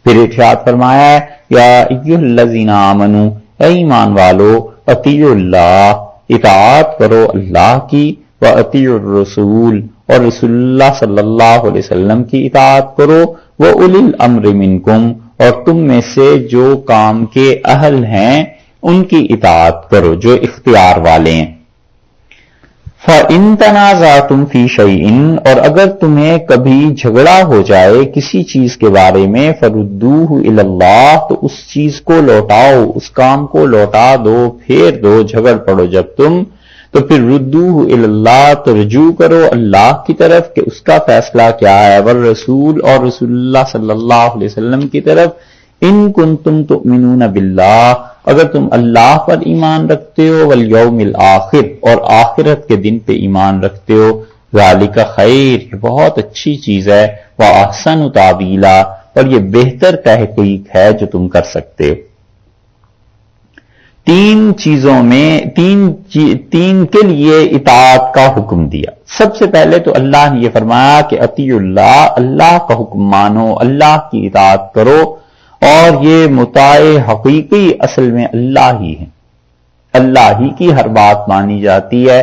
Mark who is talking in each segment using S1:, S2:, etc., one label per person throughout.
S1: پھر ارشاد فرمایا ہے یا ایھاالذین آمنو، اے ایمان والو، اطیعوا اللہ، اطاعت کرو اللہ کی، واطیعوا الرسول، اور رسول اللہ صلی اللہ علیہ وسلم کی اطاعت کرو، واولی الامر منکم، اور تم میں سے جو کام کے اہل ہیں ان کی اطاعت کرو، جو اختیار والے ہیں۔ فَإِن تَنَازَعْتُمْ فِي شَيْءٍ، اور اگر تمہیں کبھی جھگڑا ہو جائے کسی چیز کے بارے میں، فَرُدُّوهُ إِلَى اللَّهِ، تو اس چیز کو لوٹاؤ، اس کام کو لوٹا دو، پھیر دو، جھگڑ پڑو جب تم، تو پھر ردوہ الی اللہ، تو رجوع کرو اللہ کی طرف کہ اس کا فیصلہ کیا ہے، والرسول، اور رسول اللہ صلی اللہ علیہ وسلم کی طرف، ان کنتم تؤمنون باللہ، اگر تم اللہ پر ایمان رکھتے ہو، والیوم الآخر، اور آخرت کے دن پہ ایمان رکھتے ہو، ذالک خیر، یہ بہت اچھی چیز ہے، واحسن تاویلا، اور یہ بہتر تحقیق ہے جو تم کر سکتے ہو۔ تین چیزوں میں تین کے لیے اطاعت کا حکم دیا۔ سب سے پہلے تو اللہ نے یہ فرمایا کہ اطیعوا اللہ، اللہ کا حکم مانو، اللہ کی اطاعت کرو، اور یہ مطاع حقیقی اصل میں اللہ ہی ہے، اللہ ہی کی ہر بات مانی جاتی ہے،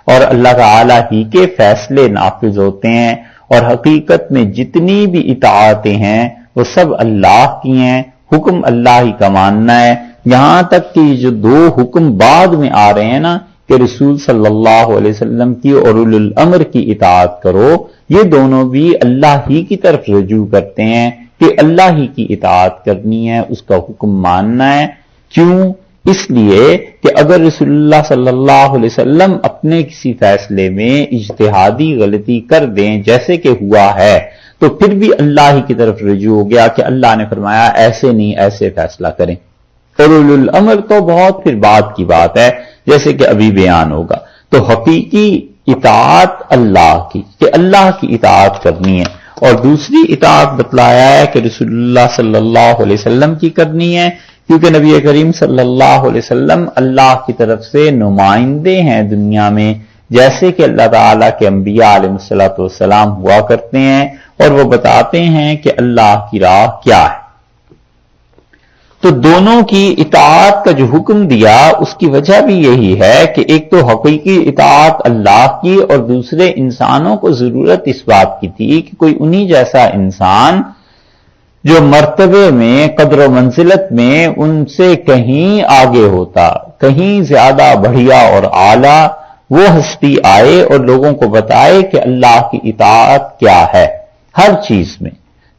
S1: اور اللہ تعالی ہی کے فیصلے نافذ ہوتے ہیں، اور حقیقت میں جتنی بھی اطاعتیں ہیں وہ سب اللہ کی ہیں، حکم اللہ ہی کا ماننا ہے۔ یہاں تک کہ جو دو حکم بعد میں آ رہے ہیں نا کہ رسول صلی اللہ علیہ وسلم کی اور اولو الامر کی اطاعت کرو، یہ دونوں بھی اللہ ہی کی طرف رجوع کرتے ہیں کہ اللہ ہی کی اطاعت کرنی ہے، اس کا حکم ماننا ہے۔ کیوں؟ اس لیے کہ اگر رسول اللہ صلی اللہ علیہ وسلم اپنے کسی فیصلے میں اجتہادی غلطی کر دیں جیسے کہ ہوا ہے، تو پھر بھی اللہ ہی کی طرف رجوع ہو گیا کہ اللہ نے فرمایا ایسے نہیں، ایسے فیصلہ کریں، اور اولو الامر تو بہت پھر بعد کی بات ہے جیسے کہ ابھی بیان ہوگا۔ تو حقیقی اطاعت اللہ کی کہ اللہ کی اطاعت کرنی ہے، اور دوسری اطاعت بتلایا ہے کہ رسول اللہ صلی اللہ علیہ وسلم کی کرنی ہے، کیونکہ نبی کریم صلی اللہ علیہ وسلم اللہ کی طرف سے نمائندے ہیں دنیا میں، جیسے کہ اللہ تعالیٰ کے انبیاء علیہ الصلوۃ والسلام ہوا کرتے ہیں، اور وہ بتاتے ہیں کہ اللہ کی راہ کیا ہے۔ تو دونوں کی اطاعت کا جو حکم دیا اس کی وجہ بھی یہی ہے کہ ایک تو حقیقی اطاعت اللہ کی، اور دوسرے انسانوں کو ضرورت اس بات کی تھی کہ کوئی انہی جیسا انسان جو مرتبے میں، قدر و منزلت میں ان سے کہیں آگے ہوتا، کہیں زیادہ بڑھیا اور اعلیٰ، وہ ہستی آئے اور لوگوں کو بتائے کہ اللہ کی اطاعت کیا ہے ہر چیز میں۔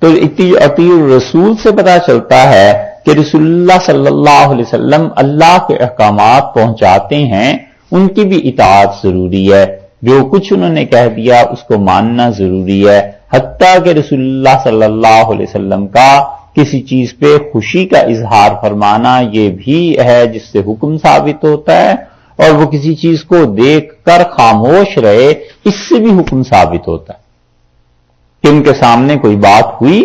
S1: تو اطیع الرسول سے پتہ چلتا ہے کہ رسول اللہ صلی اللہ علیہ وسلم اللہ کے احکامات پہنچاتے ہیں، ان کی بھی اطاعت ضروری ہے، جو کچھ انہوں نے کہہ دیا اس کو ماننا ضروری ہے، حتیٰ کہ رسول اللہ صلی اللہ علیہ وسلم کا کسی چیز پہ خوشی کا اظہار فرمانا یہ بھی ہے جس سے حکم ثابت ہوتا ہے، اور وہ کسی چیز کو دیکھ کر خاموش رہے اس سے بھی حکم ثابت ہوتا ہے کہ ان کے سامنے کوئی بات ہوئی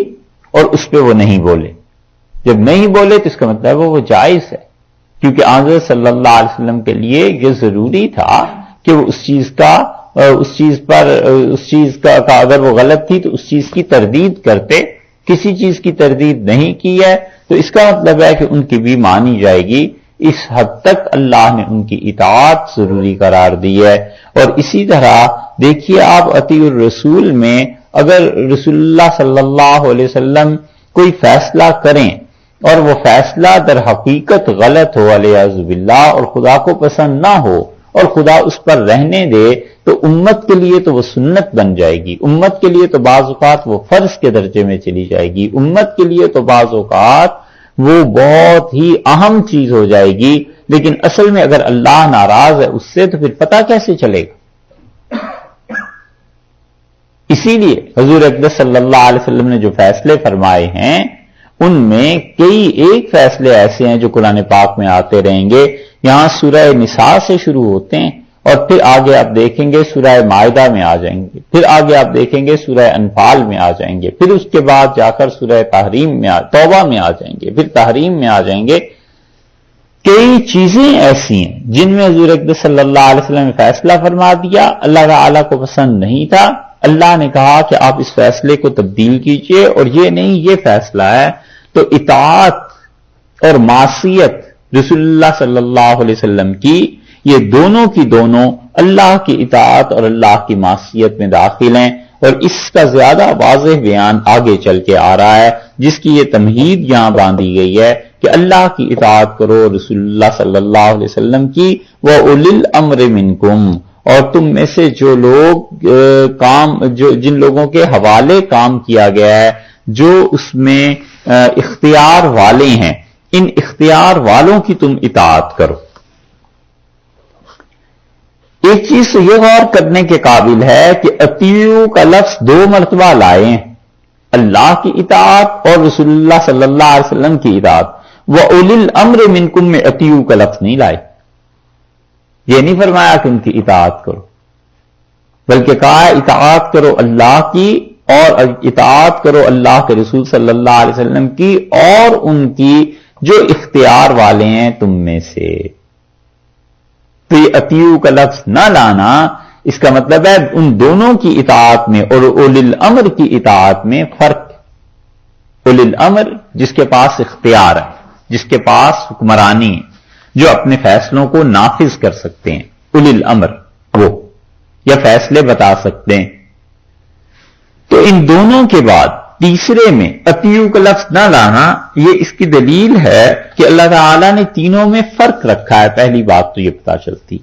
S1: اور اس پہ وہ نہیں بولے، جب نہیں بولے تو اس کا مطلب وہ جائز ہے، کیونکہ حضرت صلی اللہ علیہ وسلم کے لیے یہ ضروری تھا کہ وہ اس چیز کا اگر وہ غلط تھی تو اس چیز کی تردید کرتے، کسی چیز کی تردید نہیں کی ہے تو اس کا مطلب ہے کہ ان کی بھی مانی جائے گی۔ اس حد تک اللہ نے ان کی اطاعت ضروری قرار دی ہے۔ اور اسی طرح دیکھیے آپ اطیع الرسول میں اگر رسول اللہ صلی اللہ علیہ وسلم کوئی فیصلہ کریں اور وہ فیصلہ در حقیقت غلط ہو علیہ باللہ اور خدا کو پسند نہ ہو اور خدا اس پر رہنے دے، تو امت کے لیے تو وہ سنت بن جائے گی، امت کے لیے تو بعض اوقات وہ فرض کے درجے میں چلی جائے گی، امت کے لیے تو بعض اوقات وہ بہت ہی اہم چیز ہو جائے گی، لیکن اصل میں اگر اللہ ناراض ہے اس سے تو پھر پتہ کیسے چلے گا؟ اسی لیے حضور اقدس صلی اللہ علیہ وسلم نے جو فیصلے فرمائے ہیں ان میں کئی ایک فیصلے ایسے ہیں جو قرآن پاک میں آتے رہیں گے، یہاں سورہ نساء سے شروع ہوتے ہیں اور پھر آگے آپ دیکھیں گے سورہ مائدہ میں آ جائیں گے، پھر آگے آپ دیکھیں گے سورہ انفال میں آ جائیں گے، پھر اس کے بعد جا کر سورہ تحریم میں توبہ میں آ جائیں گے، پھر تحریم میں آ جائیں گے۔ کئی چیزیں ایسی ہیں جن میں حضور اقدس صلی اللہ علیہ وسلم نے فیصلہ فرما دیا، اللہ تعالیٰ کو پسند نہیں تھا، اللہ نے کہا کہ آپ اس فیصلے کو تبدیل کیجئے اور یہ نہیں یہ فیصلہ ہے، تو اطاعت اور معصیت رسول اللہ صلی اللہ علیہ وسلم کی، یہ دونوں کی دونوں اللہ کی اطاعت اور اللہ کی معصیت میں داخل ہیں، اور اس کا زیادہ واضح بیان آگے چل کے آ رہا ہے، جس کی یہ تمہید یہاں باندھی گئی ہے کہ اللہ کی اطاعت کرو رسول اللہ صلی اللہ علیہ وسلم کی، وَأُولِي الْأَمْرِ مِنْكُمْ، اور تم میں سے جو لوگ جن لوگوں کے حوالے کام کیا گیا ہے، جو اس میں اختیار والے ہیں، ان اختیار والوں کی تم اطاعت کرو۔ ایک چیز تو یہ غور کرنے کے قابل ہے کہ اطیعوا کا لفظ 2 مرتبہ لائے ہیں، اللہ کی اطاعت اور رسول اللہ صلی اللہ علیہ وسلم کی اطاعت۔ وَأُولِي الْأَمْرِ مِنْكُمْ میں اطیعوا کا لفظ نہیں لائے، یہ نہیں فرمایا کہ ان کی اطاعت کرو، بلکہ کہا اطاعت کرو اللہ کی، اور اطاعت کرو اللہ کے رسول صلی اللہ علیہ وسلم کی، اور ان کی جو اختیار والے ہیں تم میں سے۔ تو یہ اطیعوا کا لفظ نہ لانا، اس کا مطلب ہے ان دونوں کی اطاعت میں اور اولی الامر کی اطاعت میں فرق۔ اولی الامر جس کے پاس اختیار ہے، جس کے پاس حکمرانی ہے، جو اپنے فیصلوں کو نافذ کر سکتے ہیں، اولی الامر وہ، یا فیصلے بتا سکتے ہیں۔ تو ان دونوں کے بعد تیسرے میں اطیعوا کا لفظ نہ لانا، یہ اس کی دلیل ہے کہ اللہ تعالیٰ نے تینوں میں فرق رکھا ہے۔ پہلی بات تو یہ پتہ چلتی۔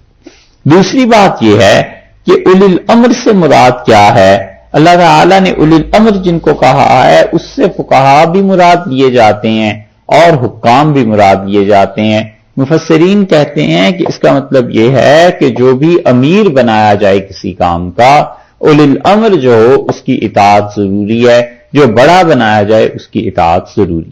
S1: دوسری بات یہ ہے کہ اولی الامر سے مراد کیا ہے؟ اللہ تعالیٰ نے اولی الامر جن کو کہا ہے اس سے فقہا بھی مراد لیے جاتے ہیں اور حکام بھی مراد لیے جاتے ہیں۔ مفسرین کہتے ہیں کہ اس کا مطلب یہ ہے کہ جو بھی امیر بنایا جائے کسی کام کا، اولی الامر جو ہو اس کی اطاعت ضروری ہے، جو بڑا بنایا جائے اس کی اطاعت ضروری۔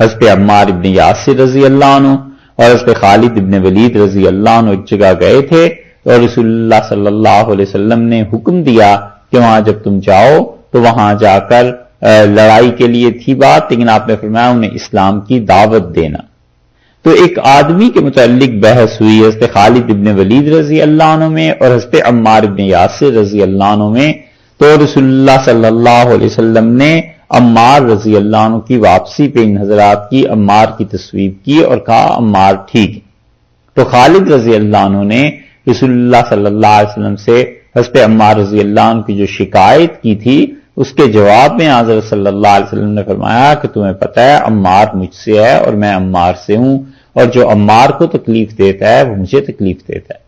S1: حضرت عمار ابن یاسر رضی اللہ عنہ اور حضرت خالد ابن ولید رضی اللہ عنہ ایک جگہ گئے تھے، اور رسول اللہ صلی اللہ علیہ وسلم نے حکم دیا کہ وہاں جب تم جاؤ تو وہاں جا کر لڑائی کے لیے تھی بات، لیکن آپ نے فرمایا انہیں اسلام کی دعوت دینا۔ تو ایک آدمی کے متعلق بحث ہوئی حضرت خالد ابن ولید رضی اللہ عنہ میں اور حضرت عمار ابن یاسر رضی اللہ عنہ میں، تو رسول اللہ صلی اللہ علیہ وسلم نے عمار رضی اللہ عنہ کی واپسی پہ ان حضرات کی عمار کی تصویب کی اور کہا عمار ٹھیک ہے۔ تو خالد رضی اللہ عنہ نے رسول اللہ صلی اللہ علیہ وسلم سے حضرت عمار رضی اللہ عنہ کی جو شکایت کی تھی اس کے جواب میں حضرت صلی اللہ علیہ وسلم نے فرمایا کہ تمہیں پتہ ہے عمار مجھ سے ہے اور میں عمار سے ہوں، اور جو عمار کو تکلیف دیتا ہے وہ مجھے تکلیف دیتا ہے۔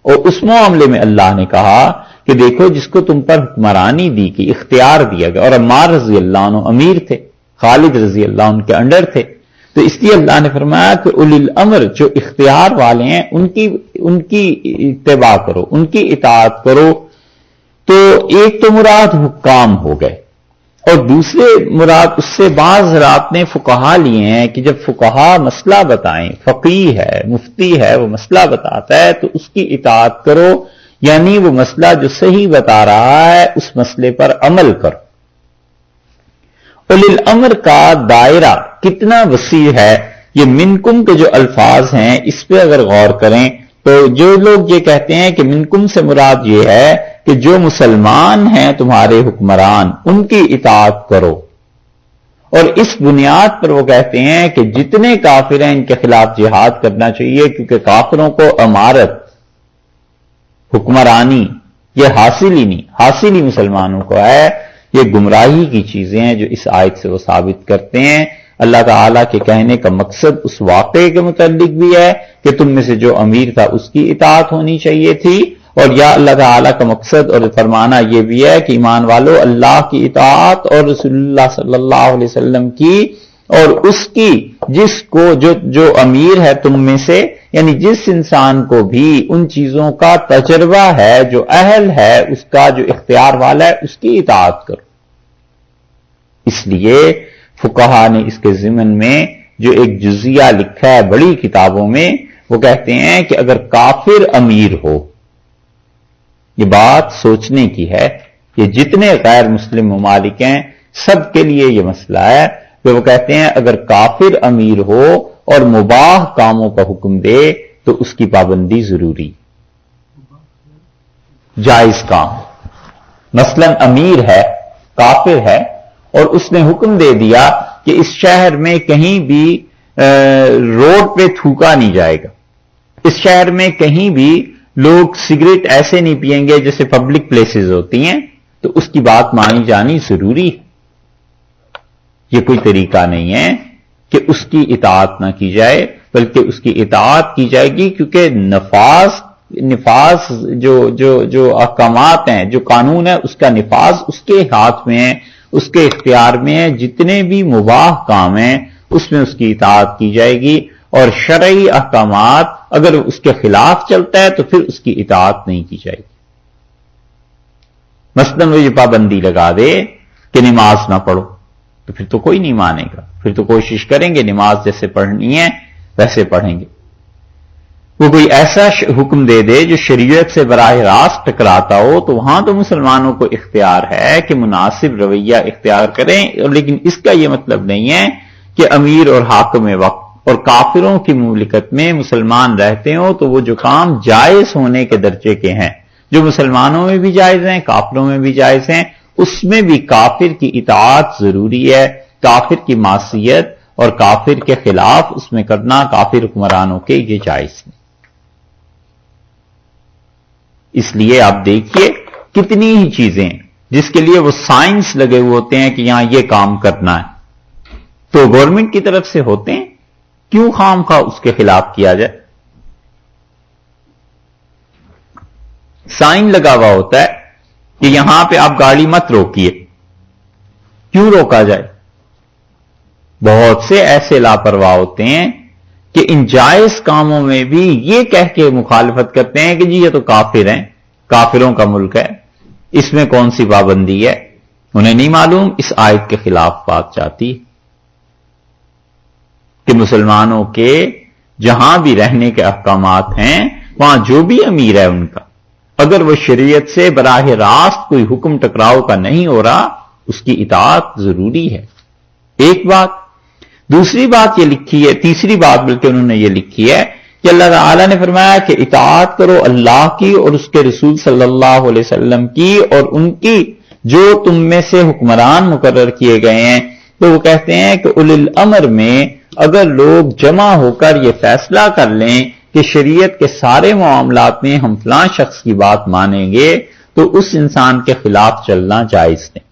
S1: اور اس معاملے میں اللہ نے کہا کہ دیکھو جس کو تم پر حکمرانی دی کی اختیار دیا گیا، اور عمار رضی اللہ عنہ امیر تھے، خالد رضی اللہ عنہ کے انڈر تھے، تو اس لیے اللہ نے فرمایا کہ اولی الامر جو اختیار والے ہیں ان کی اتباع کرو، ان کی اطاعت کرو۔ تو ایک تو مراد حکام ہو گئے، اور دوسرے مراد اس سے بعض حضرات نے فقہا لیے ہیں کہ جب فقہا مسئلہ بتائیں، فقیہ ہے، مفتی ہے، وہ مسئلہ بتاتا ہے تو اس کی اطاعت کرو، یعنی وہ مسئلہ جو صحیح بتا رہا ہے اس مسئلے پر عمل کرو۔ اولی الامر کا دائرہ کتنا وسیع ہے، یہ منکم کے جو الفاظ ہیں اس پہ اگر غور کریں تو جو لوگ یہ کہتے ہیں کہ منکم سے مراد یہ ہے کہ جو مسلمان ہیں تمہارے حکمران ان کی اطاعت کرو، اور اس بنیاد پر وہ کہتے ہیں کہ جتنے کافر ہیں ان کے خلاف جہاد کرنا چاہیے، کیونکہ کافروں کو امارت، حکمرانی یہ حاصل ہی نہیں، حاصل ہی مسلمانوں کو ہے۔ یہ گمراہی کی چیزیں ہیں جو اس آیت سے وہ ثابت کرتے ہیں۔ اللہ تعالیٰ کے کہنے کا مقصد اس واقعے کے متعلق بھی ہے کہ تم میں سے جو امیر تھا اس کی اطاعت ہونی چاہیے تھی، اور یا اللہ تعالیٰ کا مقصد اور فرمانا یہ بھی ہے کہ ایمان والو اللہ کی اطاعت اور رسول اللہ صلی اللہ علیہ وسلم کی، اور اس کی جس کو جو امیر ہے تم میں سے، یعنی جس انسان کو بھی ان چیزوں کا تجربہ ہے، جو اہل ہے اس کا، جو اختیار والا ہے، اس کی اطاعت کرو۔ اس لیے فقہا نے اس کے ضمن میں جو ایک جزیہ لکھا ہے بڑی کتابوں میں، وہ کہتے ہیں کہ اگر کافر امیر ہو، یہ بات سوچنے کی ہے، یہ جتنے غیر مسلم ممالک ہیں سب کے لیے یہ مسئلہ ہے کہ وہ کہتے ہیں اگر کافر امیر ہو اور مباح کاموں کا حکم دے تو اس کی پابندی ضروری، جائز کام۔ مثلا امیر ہے، کافر ہے، اور اس نے حکم دے دیا کہ اس شہر میں کہیں بھی روڈ پہ تھوکا نہیں جائے گا، اس شہر میں کہیں بھی لوگ سگریٹ ایسے نہیں پئیں گے جیسے پبلک پلیسز ہوتی ہیں، تو اس کی بات مانی جانی ضروری ہے۔ یہ کوئی طریقہ نہیں ہے کہ اس کی اطاعت نہ کی جائے، بلکہ اس کی اطاعت کی جائے گی، کیونکہ نفاذ جو احکامات ہیں، جو قانون ہے، اس کا نفاذ اس کے ہاتھ میں ہے، اس کے اختیار میں ہے۔ جتنے بھی مباح کام ہیں اس میں اس کی اطاعت کی جائے گی، اور شرعی احکامات اگر اس کے خلاف چلتا ہے تو پھر اس کی اطاعت نہیں کی جائے گی۔ مثلاً وہ یہ پابندی لگا دے کہ نماز نہ پڑھو، تو پھر تو کوئی نہیں مانے گا، پھر تو کوشش کریں گے نماز جیسے پڑھنی ہے ویسے پڑھیں گے۔ وہ کوئی ایسا حکم دے دے جو شریعت سے براہ راست ٹکراتا ہو، تو وہاں تو مسلمانوں کو اختیار ہے کہ مناسب رویہ اختیار کریں، لیکن اس کا یہ مطلب نہیں ہے کہ امیر اور حاکم وقت اور کافروں کی مملکت میں مسلمان رہتے ہوں تو وہ جو کام جائز ہونے کے درجے کے ہیں، جو مسلمانوں میں بھی جائز ہیں، کافروں میں بھی جائز ہیں، اس میں بھی کافر کی اطاعت ضروری ہے۔ کافر کی معصیت اور کافر کے خلاف اس میں کرنا کافر حکمرانوں کے یہ جائز نہیں۔ اس لیے آپ دیکھیے کتنی ہی چیزیں جس کے لیے وہ سائنس لگے ہوئے ہوتے ہیں کہ یہاں یہ کام کرنا ہے، تو گورنمنٹ کی طرف سے ہوتے ہیں، کیوں خام خواہ اس کے خلاف کیا جائے؟ سائن لگا ہوا ہوتا ہے کہ یہاں پہ آپ گاڑی مت روکیے، کیوں روکا جائے؟ بہت سے ایسے لاپرواہ ہوتے ہیں کہ ان جائز کاموں میں بھی یہ کہہ کے مخالفت کرتے ہیں کہ جی یہ تو کافر ہیں، کافروں کا ملک ہے، اس میں کون سی پابندی ہے؟ انہیں نہیں معلوم اس آیت کے خلاف بات جاتی کہ مسلمانوں کے جہاں بھی رہنے کے احکامات ہیں وہاں جو بھی امیر ہے ان کا، اگر وہ شریعت سے براہ راست کوئی حکم ٹکراؤ کا نہیں ہو رہا، اس کی اطاعت ضروری ہے۔ ایک بات۔ دوسری بات یہ لکھی ہے، تیسری بات بلکہ انہوں نے یہ لکھی ہے کہ اللہ تعالیٰ نے فرمایا کہ اطاعت کرو اللہ کی اور اس کے رسول صلی اللہ علیہ وسلم کی اور ان کی جو تم میں سے حکمران مقرر کیے گئے ہیں۔ تو وہ کہتے ہیں کہ اولی الامر میں اگر لوگ جمع ہو کر یہ فیصلہ کر لیں کہ شریعت کے سارے معاملات میں ہم فلاں شخص کی بات مانیں گے تو اس انسان کے خلاف چلنا جائز نہیں۔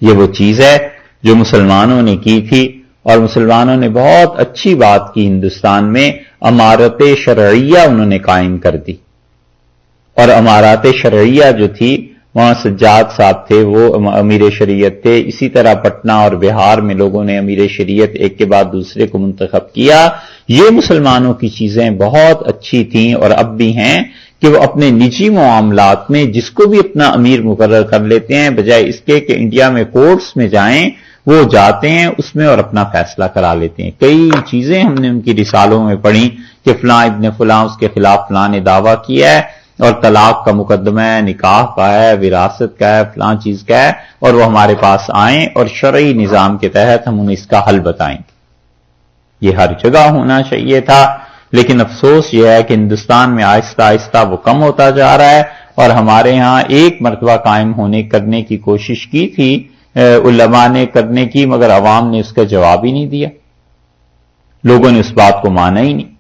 S1: یہ وہ چیز ہے جو مسلمانوں نے کی تھی، اور مسلمانوں نے بہت اچھی بات کی، ہندوستان میں امارت شرعیہ انہوں نے قائم کر دی، اور امارات شرعیہ جو تھی وہاں سجاد صاحب تھے، وہ امیر شریعت تھے۔ اسی طرح پٹنہ اور بہار میں لوگوں نے امیر شریعت ایک کے بعد دوسرے کو منتخب کیا۔ یہ مسلمانوں کی چیزیں بہت اچھی تھیں اور اب بھی ہیں کہ وہ اپنے نجی معاملات میں جس کو بھی اپنا امیر مقرر کر لیتے ہیں، بجائے اس کے کہ انڈیا میں کورٹس میں جائیں، وہ جاتے ہیں اس میں اور اپنا فیصلہ کرا لیتے ہیں۔ کئی چیزیں ہم نے ان کی رسالوں میں پڑھی کہ فلاں ابن فلاں اس کے خلاف فلاں نے دعویٰ کیا ہے، اور طلاق کا مقدمہ ہے، نکاح کا ہے، وراثت کا ہے، فلاں چیز کا ہے، اور وہ ہمارے پاس آئیں اور شرعی نظام کے تحت ہم انہیں اس کا حل بتائیں گے۔ یہ ہر جگہ ہونا چاہیے تھا، لیکن افسوس یہ ہے کہ ہندوستان میں آہستہ آہستہ وہ کم ہوتا جا رہا ہے، اور ہمارے ہاں ایک مرتبہ قائم کرنے کی کوشش کی تھی علماء نے کرنے کی، مگر عوام نے اس کا جواب ہی نہیں دیا، لوگوں نے اس بات کو مانا ہی نہیں،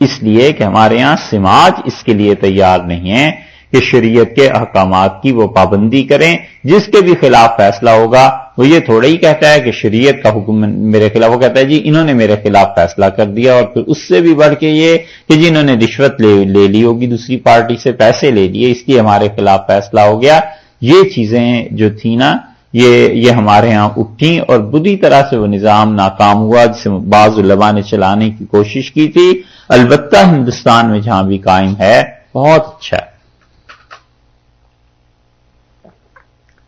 S1: اس لیے کہ ہمارے ہاں سماج اس کے لیے تیار نہیں ہے کہ شریعت کے احکامات کی وہ پابندی کریں۔ جس کے بھی خلاف فیصلہ ہوگا وہ یہ تھوڑا ہی کہتا ہے کہ شریعت کا حکم میرے خلاف، وہ کہتا ہے جی انہوں نے میرے خلاف فیصلہ کر دیا، اور پھر اس سے بھی بڑھ کے یہ کہ جی انہوں نے رشوت لے لی ہوگی، دوسری پارٹی سے پیسے لے لیے، اس لیے ہمارے خلاف فیصلہ ہو گیا۔ یہ چیزیں جو تھی نا یہ ہمارے ہاں اٹھیں، اور بری طرح سے وہ نظام ناکام ہوا جسے بعض علماء نے چلانے کی کوشش کی تھی۔ البتہ ہندوستان میں جہاں بھی قائم ہے بہت اچھا ہے،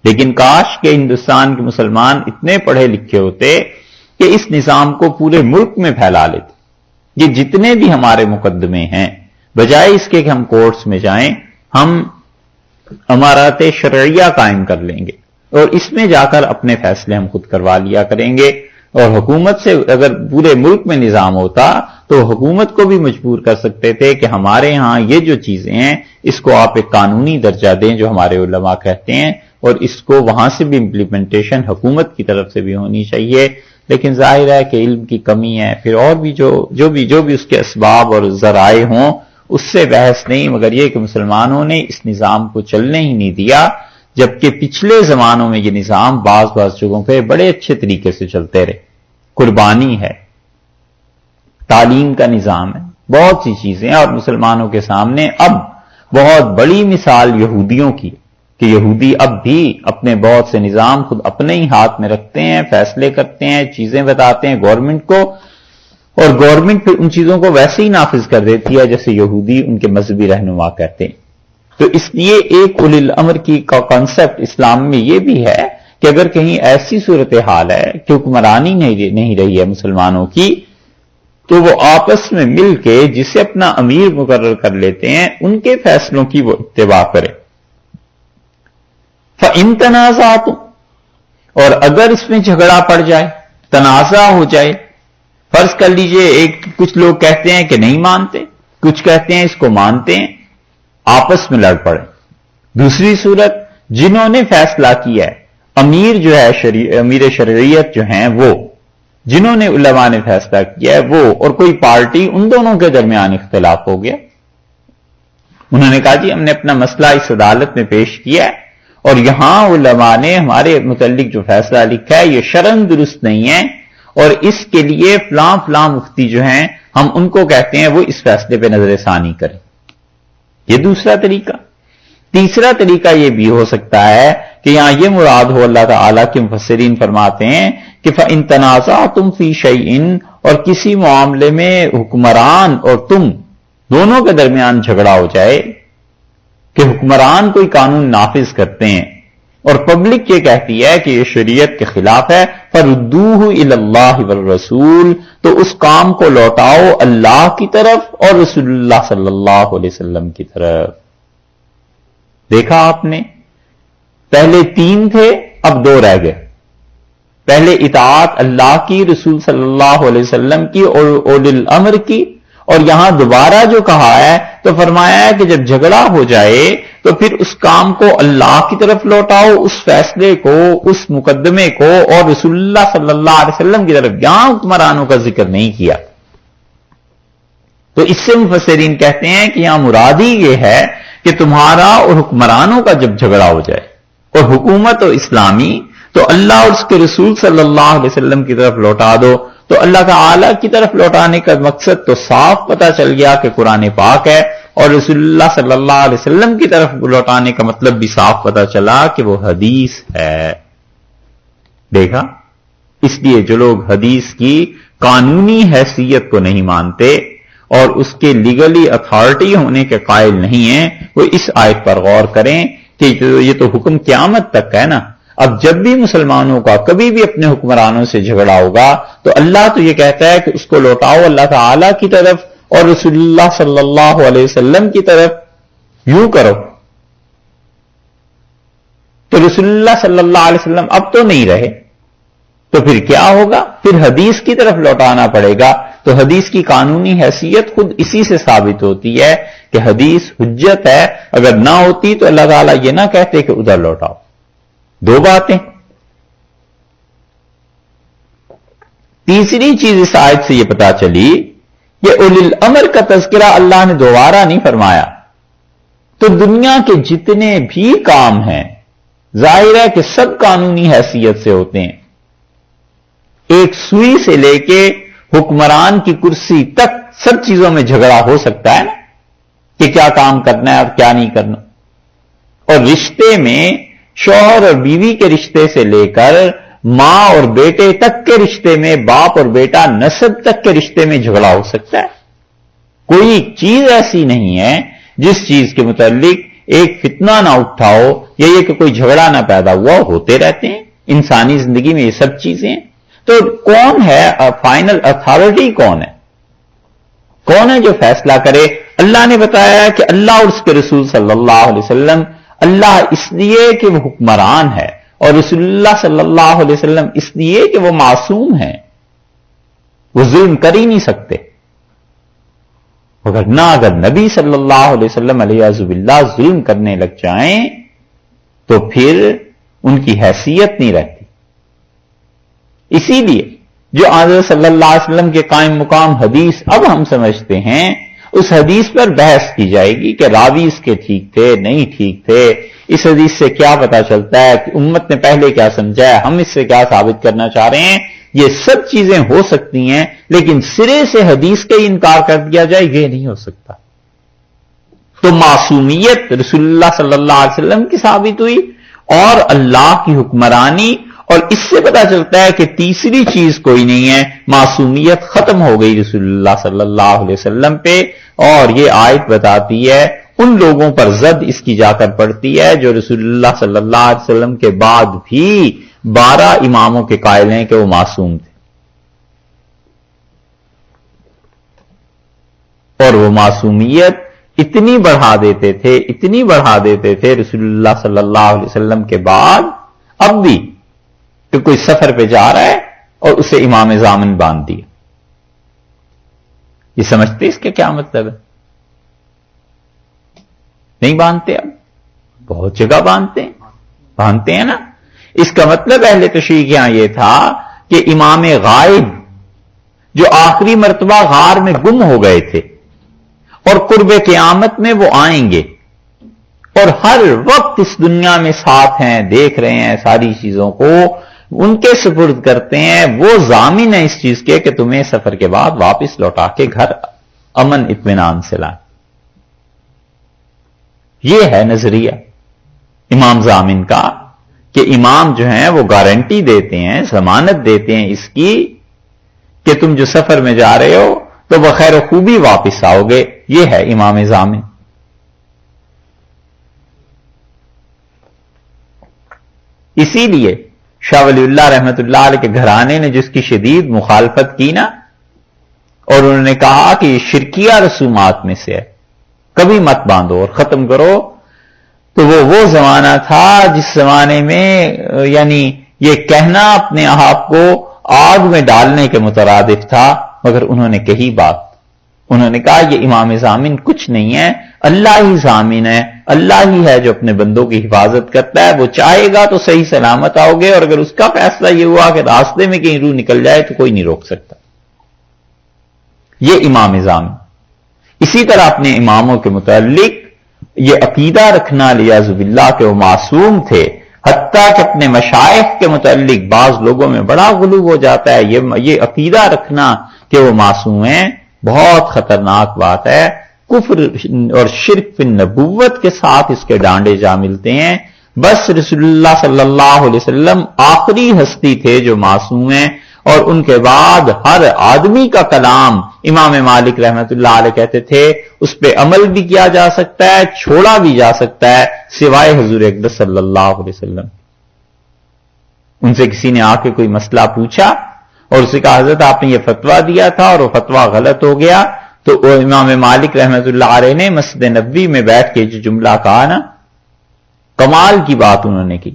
S1: لیکن کاش کہ ہندوستان کے مسلمان اتنے پڑھے لکھے ہوتے کہ اس نظام کو پورے ملک میں پھیلا لیتے۔ یہ جتنے بھی ہمارے مقدمے ہیں، بجائے اس کے کہ ہم کورٹس میں جائیں، ہم امارات شرعیہ قائم کر لیں گے اور اس میں جا کر اپنے فیصلے ہم خود کروا لیا کریں گے۔ اور حکومت سے اگر پورے ملک میں نظام ہوتا تو حکومت کو بھی مجبور کر سکتے تھے کہ ہمارے ہاں یہ جو چیزیں ہیں اس کو آپ ایک قانونی درجہ دیں، جو ہمارے علماء کہتے ہیں اور اس کو وہاں سے بھی امپلیمنٹیشن حکومت کی طرف سے بھی ہونی چاہیے. لیکن ظاہر ہے کہ علم کی کمی ہے، پھر اور بھی جو بھی اس کے اسباب اور ذرائع ہوں اس سے بحث نہیں، مگر یہ کہ مسلمانوں نے اس نظام کو چلنے ہی نہیں دیا، جبکہ پچھلے زمانوں میں یہ نظام بعض جگہوں پہ بڑے اچھے طریقے سے چلتے رہے. قربانی ہے، تعلیم کا نظام ہے، بہت سی چیزیں ہیں. اور مسلمانوں کے سامنے اب بہت بڑی مثال یہودیوں کی کہ یہودی اب بھی اپنے بہت سے نظام خود اپنے ہی ہاتھ میں رکھتے ہیں، فیصلے کرتے ہیں، چیزیں بتاتے ہیں گورنمنٹ کو، اور گورنمنٹ پھر ان چیزوں کو ویسے ہی نافذ کر دیتی ہے جیسے یہودی ان کے مذہبی رہنما کہتے ہیں. تو اس لیے ایک اولی الامر کی کانسیپٹ اسلام میں یہ بھی ہے کہ اگر کہیں ایسی صورتحال ہے کہ حکمرانی نہیں رہی ہے مسلمانوں کی، تو وہ آپس میں مل کے جسے اپنا امیر مقرر کر لیتے ہیں ان کے فیصلوں کی وہ اتباع کرے. فَإِن تَنَازَعْتُمْ، اور اگر اس میں جھگڑا پڑ جائے، تنازع ہو جائے، فرض کر لیجئے کچھ لوگ کہتے ہیں کہ نہیں مانتے، کچھ کہتے ہیں اس کو مانتے ہیں، آپس میں لڑ پڑے. دوسری صورت، جنہوں نے فیصلہ کیا ہے، امیر جو ہے امیر شرعیت جو ہیں وہ، جنہوں نے علماء نے فیصلہ کیا ہے وہ، اور کوئی پارٹی، ان دونوں کے درمیان اختلاف ہو گیا. انہوں نے کہا جی ہم نے اپنا مسئلہ اس عدالت میں پیش کیا ہے اور یہاں علماء نے ہمارے متعلق جو فیصلہ لکھا ہے یہ شرعاً درست نہیں ہے، اور اس کے لیے فلاں فلاں مفتی جو ہیں ہم ان کو کہتے ہیں وہ اس فیصلے پہ نظر ثانی کریں. یہ دوسرا طریقہ. تیسرا طریقہ یہ بھی ہو سکتا ہے کہ یہاں یہ مراد ہو، اللہ تعالیٰ کے مفسرین فرماتے ہیں کہ فَإِن تَنَازَعْتُمْ فِي شَيْءٍ، اور کسی معاملے میں حکمران اور تم دونوں کے درمیان جھگڑا ہو جائے کہ حکمران کوئی قانون نافذ کرتے ہیں اور پبلک یہ کہتی ہے کہ یہ شریعت کے خلاف ہے، فَرُدُّوهُ إِلَى اللَّهِ وَالرَّسُولِ، تو اس کام کو لوٹاؤ اللہ کی طرف اور رسول اللہ صلی اللہ علیہ وسلم کی طرف. دیکھا آپ نے، پہلے 3 تھے اب 2 رہ گئے. پہلے اطاعت اللہ کی، رسول صلی اللہ علیہ وسلم کی اور اولی الامر کی، اور یہاں دوبارہ جو کہا ہے تو فرمایا ہے کہ جب جھگڑا ہو جائے تو پھر اس کام کو اللہ کی طرف لوٹاؤ، اس فیصلے کو، اس مقدمے کو، اور رسول اللہ صلی اللہ علیہ وسلم کی طرف. یہاں حکمرانوں کا ذکر نہیں کیا. تو اس سے مفسرین کہتے ہیں کہ یہاں مراد ہی یہ ہے کہ تمہارا اور حکمرانوں کا جب جھگڑا ہو جائے اور حکومت اور اسلامی، تو اللہ اور اس کے رسول صلی اللہ علیہ وسلم کی طرف لوٹا دو. تو اللہ تعالی کی طرف لوٹانے کا مقصد تو صاف پتہ چل گیا کہ قرآن پاک ہے، اور رسول اللہ صلی اللہ علیہ وسلم کی طرف لوٹانے کا مطلب بھی صاف پتہ چلا کہ وہ حدیث ہے. دیکھا، اس لیے جو لوگ حدیث کی قانونی حیثیت کو نہیں مانتے اور اس کے لیگلی اتھارٹی ہونے کے قائل نہیں ہیں، وہ اس آیت پر غور کریں کہ یہ تو حکم قیامت تک ہے نا. اب جب بھی مسلمانوں کا کبھی بھی اپنے حکمرانوں سے جھگڑا ہوگا تو اللہ تو یہ کہتا ہے کہ اس کو لوٹاؤ اللہ تعالی کی طرف اور رسول اللہ صلی اللہ علیہ وسلم کی طرف. یوں کرو. تو رسول اللہ صلی اللہ علیہ وسلم اب تو نہیں رہے، تو پھر کیا ہوگا؟ پھر حدیث کی طرف لوٹانا پڑے گا. تو حدیث کی قانونی حیثیت خود اسی سے ثابت ہوتی ہے کہ حدیث حجت ہے. اگر نہ ہوتی تو اللہ تعالیٰ یہ نہ کہتے کہ ادھر لوٹاؤ. 2 باتیں. تیسری چیز اس آیت سے یہ پتا چلی، یہ اولی الامر کا تذکرہ اللہ نے دوبارہ نہیں فرمایا. تو دنیا کے جتنے بھی کام ہیں ظاہر ہے کہ سب قانونی حیثیت سے ہوتے ہیں. ایک سوئی سے لے کے حکمران کی کرسی تک سب چیزوں میں جھگڑا ہو سکتا ہے نا، کہ کیا کام کرنا ہے اور کیا نہیں کرنا. اور رشتے میں شوہر اور بیوی کے رشتے سے لے کر ماں اور بیٹے تک کے رشتے میں، باپ اور بیٹا نسب تک کے رشتے میں جھگڑا ہو سکتا ہے. کوئی چیز ایسی نہیں ہے جس چیز کے متعلق ایک فتنہ نہ اٹھاؤ یا یہ کہ کوئی جھگڑا نہ پیدا ہوا. ہوتے رہتے ہیں انسانی زندگی میں یہ سب چیزیں ہیں. تو کون ہے فائنل اتھارٹی؟ کون ہے جو فیصلہ کرے؟ اللہ نے بتایا کہ اللہ اور اس کے رسول صلی اللہ علیہ وسلم. اللہ اس لیے کہ وہ حکمران ہے اور رسول اللہ صلی اللہ علیہ وسلم اس لیے کہ وہ معصوم ہیں، وہ ظلم کر ہی نہیں سکتے. اگر نبی صلی اللہ علیہ وسلم علیہ باللہ ظلم کرنے لگ جائیں تو پھر ان کی حیثیت نہیں رہتی. اسی لیے جو حضرت صلی اللہ علیہ وسلم کے قائم مقام حدیث اب ہم سمجھتے ہیں، اس حدیث پر بحث کی جائے گی کہ راوی اس کے ٹھیک تھے نہیں ٹھیک تھے، اس حدیث سے کیا پتا چلتا ہے کہ امت نے پہلے کیا سمجھا ہے، ہم اس سے کیا ثابت کرنا چاہ رہے ہیں. یہ سب چیزیں ہو سکتی ہیں، لیکن سرے سے حدیث کا انکار کر دیا جائے یہ نہیں ہو سکتا. تو معصومیت رسول اللہ صلی اللہ علیہ وسلم کی ثابت ہوئی اور اللہ کی حکمرانی، اور اس سے پتا چلتا ہے کہ تیسری چیز کوئی نہیں ہے، معصومیت ختم ہو گئی رسول اللہ صلی اللہ علیہ وسلم پہ. اور یہ آیت بتاتی ہے ان لوگوں پر زد اس کی جا کر پڑتی ہے جو رسول اللہ صلی اللہ علیہ وسلم کے بعد بھی 12 اماموں کے قائل ہیں کہ وہ معصوم تھے، اور وہ معصومیت اتنی بڑھا دیتے تھے رسول اللہ صلی اللہ علیہ وسلم کے بعد اب بھی کہ کوئی سفر پہ جا رہا ہے اور اسے امام ضامن باندھ دیا. یہ سمجھتے اس کا کیا مطلب ہے؟ نہیں باندھتے، اب بہت جگہ باندھتے ہیں نا. اس کا مطلب اہل تشریح کے یہاں یہ تھا کہ امام غائب جو آخری مرتبہ غار میں گم ہو گئے تھے اور قرب قیامت میں وہ آئیں گے اور ہر وقت اس دنیا میں ساتھ ہیں، دیکھ رہے ہیں ساری چیزوں کو، ان کے سپرد کرتے ہیں، وہ ضامن ہے اس چیز کے کہ تمہیں سفر کے بعد واپس لوٹا کے گھر امن اطمینان سے لائیں. یہ ہے نظریہ امام ضامن کا کہ امام جو ہیں وہ گارنٹی دیتے ہیں، ضمانت دیتے ہیں اس کی کہ تم جو سفر میں جا رہے ہو تو بخیر و خوبی واپس آؤ گے. یہ ہے امام ضامن. اسی لیے شاہ ولی اللہ رحمت اللہ علیہ کے گھرانے نے جس کی شدید مخالفت کی نا، اور انہوں نے کہا کہ یہ شرکیہ رسومات میں سے ہے، کبھی مت باندھو اور ختم کرو، تو وہ زمانہ تھا جس زمانے میں یعنی یہ کہنا اپنے آپ کو آگ میں ڈالنے کے مترادف تھا. مگر انہوں نے کہی بات، انہوں نے کہا یہ امام ضامن کچھ نہیں ہے، اللہ ہی ضامن ہے، اللہ ہی ہے جو اپنے بندوں کی حفاظت کرتا ہے. وہ چاہے گا تو صحیح سلامت آؤ گے، اور اگر اس کا فیصلہ یہ ہوا کہ راستے میں کہیں روح نکل جائے تو کوئی نہیں روک سکتا. یہ امام ضامن. اسی طرح اپنے اماموں کے متعلق یہ عقیدہ رکھنا لیاذ باللہ کہ وہ معصوم تھے، حتیٰ کہ اپنے مشائخ کے متعلق بعض لوگوں میں بڑا غلو ہو جاتا ہے. یہ عقیدہ رکھنا کہ وہ معصوم ہیں بہت خطرناک بات ہے. کفر اور شرک فی النبوت کے ساتھ اس کے ڈانڈے جا ملتے ہیں. بس رسول اللہ صلی اللہ علیہ وسلم آخری ہستی تھے جو معصوم ہیں، اور ان کے بعد ہر آدمی کا کلام امام مالک رحمت اللہ علیہ کہتے تھے اس پہ عمل بھی کیا جا سکتا ہے، چھوڑا بھی جا سکتا ہے، سوائے حضور اقدس صلی اللہ علیہ وسلم. ان سے کسی نے آ کے کوئی مسئلہ پوچھا اور اسے کہا حضرت آپ نے یہ فتویٰ دیا تھا اور وہ فتویٰ غلط ہو گیا، تو امام مالک رحمت اللہ علیہ نے مسجد نبوی میں بیٹھ کے جو جملہ کہا نا، کمال کی بات انہوں نے کی.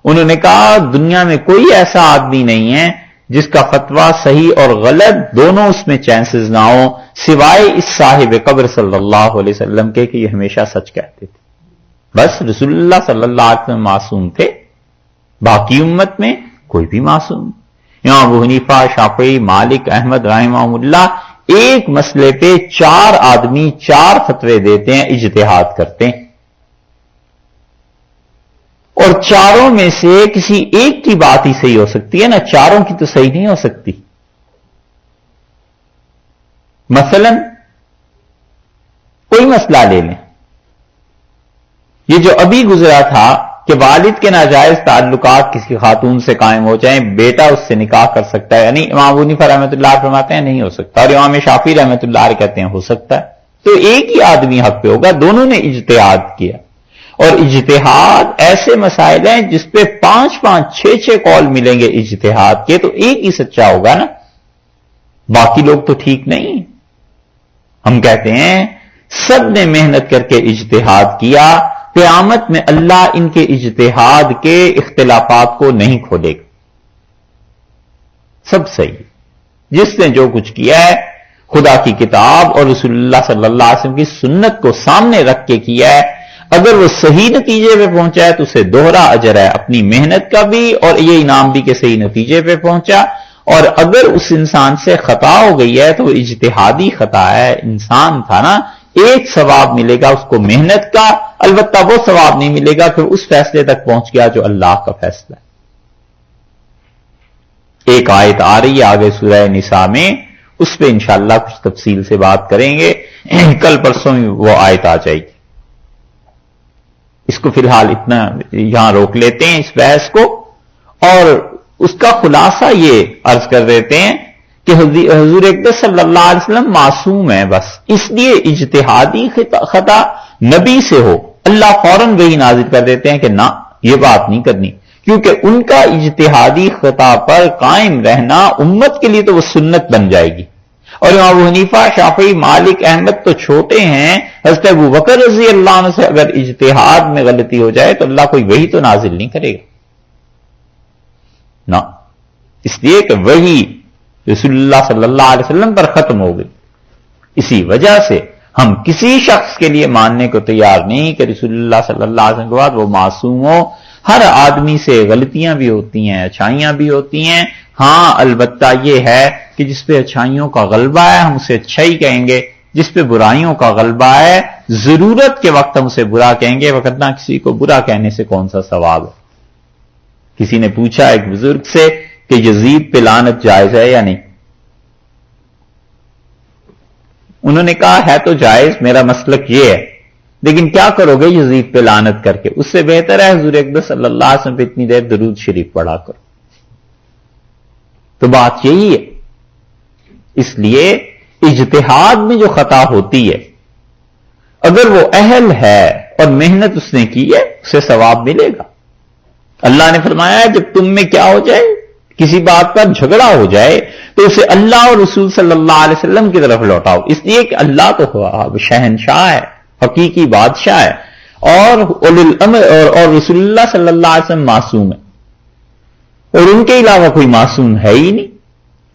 S1: انہوں نے کہا دنیا میں کوئی ایسا آدمی نہیں ہے جس کا فتویٰ صحیح اور غلط دونوں اس میں چانسز نہ ہو، سوائے اس صاحب قبر صلی اللہ علیہ وسلم کے کہ یہ ہمیشہ سچ کہتے تھے. بس رسول اللہ صلی اللہ علیہ وسلم معصوم تھے، باقی امت میں کوئی بھی معصوم. امام ابو حنیفہ، شافعی، مالک، احمد رحمہ اللہ ایک مسئلے پہ 4 آدمی 4 فتوے دیتے ہیں، اجتہاد کرتے ہیں، اور چاروں میں سے کسی ایک کی بات ہی صحیح ہو سکتی ہے نا، چاروں کی تو صحیح نہیں ہو سکتی. مثلا کوئی مسئلہ لے لیں، یہ جو ابھی گزرا تھا کہ والد کے ناجائز تعلقات کسی خاتون سے قائم ہو جائیں، بیٹا اس سے نکاح کر سکتا ہے، یعنی امام ابو حنیفہ رحمۃ اللہ فرماتے ہیں نہیں ہو سکتا، اور امام شافعی رحمۃ اللہ کہتے ہیں ہو سکتا ہے. تو ایک ہی آدمی حق پہ ہوگا. دونوں نے اجتہاد کیا، اور اجتہاد ایسے مسائل ہیں جس پہ 5-5 6-6 قول ملیں گے اجتہاد کے، تو ایک ہی سچا ہوگا نا، باقی لوگ تو ٹھیک نہیں. ہم کہتے ہیں سب نے محنت کر کے اجتہاد کیا، قیامت میں اللہ ان کے اجتہاد کے اختلافات کو نہیں کھولے گا. سب صحیح، جس نے جو کچھ کیا ہے خدا کی کتاب اور رسول اللہ صلی اللہ علیہ وسلم کی سنت کو سامنے رکھ کے کیا ہے. اگر وہ صحیح نتیجے پہ پہنچا ہے تو اسے دوہرا اجر ہے اپنی محنت کا بھی اور یہ انعام بھی کہ صحیح نتیجے پہ پہنچا. اور اگر اس انسان سے خطا ہو گئی ہے تو وہ اجتہادی خطا ہے, انسان تھا نا, ایک ثواب ملے گا اس کو محنت کا, البتہ وہ ثواب نہیں ملے گا کہ اس فیصلے تک پہنچ گیا جو اللہ کا فیصلہ ہے. ایک آیت آ رہی ہے آگے سورہ نساء میں, اس پہ انشاءاللہ کچھ تفصیل سے بات کریں گے, کل پرسوں میں وہ آیت آ جائے گی. اس کو فی الحال اتنا یہاں روک لیتے ہیں اس بحث کو, اور اس کا خلاصہ یہ عرض کر دیتے ہیں کہ حضور اقدس صلی اللہ علیہ وسلم معصوم ہے, بس اس لیے اجتہادی خطا نبی سے ہو اللہ فوراً وہی نازل کر دیتے ہیں کہ نہ, یہ بات نہیں کرنی, کیونکہ ان کا اجتہادی خطا پر قائم رہنا امت کے لیے تو وہ سنت بن جائے گی. اور امام ابو حنیفہ, شافعی, مالک, احمد تو چھوٹے ہیں, حضرت ابو بکر رضی اللہ عنہ سے اگر اجتہاد میں غلطی ہو جائے تو اللہ کوئی وحی تو نازل نہیں کرے گا نا, اس لیے کہ وحی رسول اللہ صلی اللہ علیہ وسلم پر ختم ہو گئی. اسی وجہ سے ہم کسی شخص کے لیے ماننے کو تیار نہیں کہ رسول اللہ صلی اللہ علیہ وسلم کے بعد وہ معصوم ہو. ہر آدمی سے غلطیاں بھی ہوتی ہیں, اچھائیاں بھی ہوتی ہیں. ہاں البتہ یہ ہے کہ جس پہ اچھائیوں کا غلبہ ہے ہم اسے اچھا ہی کہیں گے, جس پہ برائیوں کا غلبہ ہے ضرورت کے وقت ہم اسے برا کہیں گے, وقت نہ کسی کو برا کہنے سے کون سا ثواب ہے. کسی نے پوچھا ایک بزرگ سے کہ یزید پہ لعنت جائز ہے یا نہیں, انہوں نے کہا ہے تو جائز, میرا مسلک یہ ہے, لیکن کیا کرو گے یزید پہ لعنت کر کے, اس سے بہتر ہے حضور اقدس صلی اللہ علیہ وسلم پہ اتنی دیر درود شریف پڑھا کرو. تو بات یہی ہے. اس لیے اجتہاد میں جو خطا ہوتی ہے اگر وہ اہل ہے اور محنت اس نے کی ہے اسے ثواب ملے گا. اللہ نے فرمایا ہے جب تم میں کیا ہو جائے, کسی بات پر جھگڑا ہو جائے تو اسے اللہ اور رسول صلی اللہ علیہ وسلم کی طرف لوٹاؤ, اس لیے کہ اللہ تو شہنشاہ ہے, حقیقی بادشاہ ہے, اور اولو الامر اور رسول اللہ صلی اللہ علیہ وسلم معصوم ہے, اور ان کے علاوہ کوئی معصوم ہے ہی نہیں,